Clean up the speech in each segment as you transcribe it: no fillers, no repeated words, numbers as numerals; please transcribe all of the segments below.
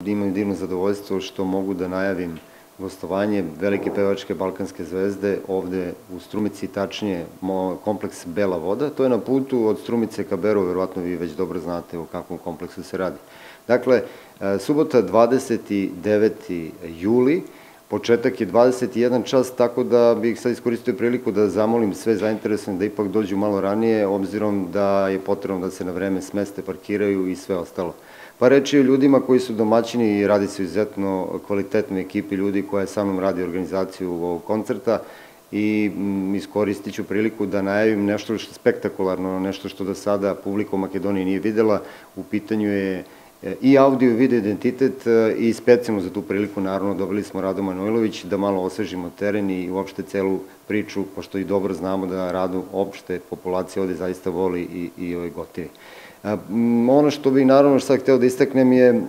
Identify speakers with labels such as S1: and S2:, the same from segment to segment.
S1: Imam divno zadovoljstvo što mogu da najavim gostovanje velike pevačke balkanske zvezde ovde u Strumici, tačnije kompleks Bela voda. To je na putu od Strumice ka Beru, verovatno vi već dobro znate o kakvom kompleksu se radi. Dakle, subota 29. juli, početak je 21 čas, tako da bih sad iskoristio priliku da zamolim sve zainteresovane da ipak dođu malo ranije, obzirom da je potrebno da se na vreme smeste, parkiraju i sve ostalo. Pa reći o ljudima koji su domaćini i radi se izuzetno kvalitetnoj ekipi ljudi koja sa mnom radi organizaciju ovog koncerta i iskoristit ću priliku da najavim nešto što je spektakularno, nešto što do sada publika u Makedoniji nije videla. U pitanju je i audio i video identitet i specijalno za tu priliku naravno dobili smo Radu Manojlović da malo osvežimo teren i uopšte celu priču, pošto i dobro znamo da Radu opšte populacija ovde zaista voli i gotivi. Ono što bih naravno sad hteo da istaknem je,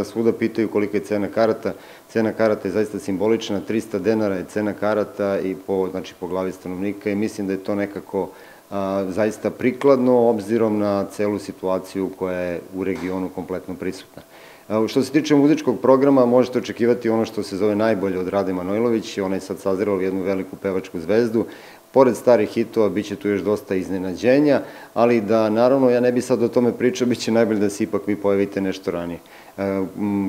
S1: svuda pitaju kolika je cena karata. Cena karata je zaista simbolična, 300 dinara je cena karata i po glavi stanovnika i mislim da je to nekako zaista prikladno obzirom na celu situaciju koja je u regionu kompletno prisutna. Što se tiče muzičkog programa, možete očekivati ono što se zove najbolje od Rade Manojlović, ona je sad sazrela jednu veliku pevačku zvezdu. Pored starih hitova, bit će tu još dosta iznenađenja, ali da, naravno, ja ne bi sad o tome pričao, bit će najbolje da se ipak vi pojavite nešto ranije.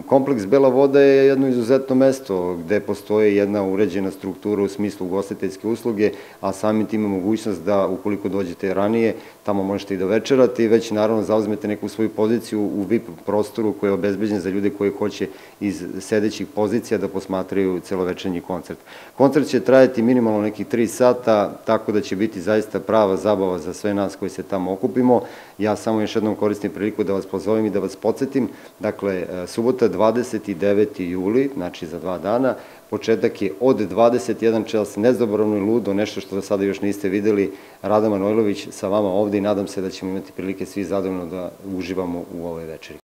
S1: Kompleks Bela voda je jedno izuzetno mesto gde postoji jedna uređena struktura u smislu ugostiteljske usluge, a samim tim je mogućnost da, ukoliko dođete ranije, tamo možete i da večerate i već, naravno, zauzmete neku svoju poziciju u VIP prostoru koji je obezbeđen za ljude koji hoće iz sedećih pozicija da posmatraju celovečernji koncert. Koncert će trajati minimalno nekih 3 sata, tako da će biti zaista prava zabava za sve nas koji se tamo okupimo. Ja samo još jednom koristim priliku da vas pozovem i da vas podsjetim. Dakle, subota 29. juli, znači za 2 dana, početak je od 21 čas, nezaboravno i ludo, nešto što do sada još niste videli, Rada Manojlović sa vama ovde i nadam se da ćemo imati prilike svi zadovoljno da uživamo u ovoj večeri.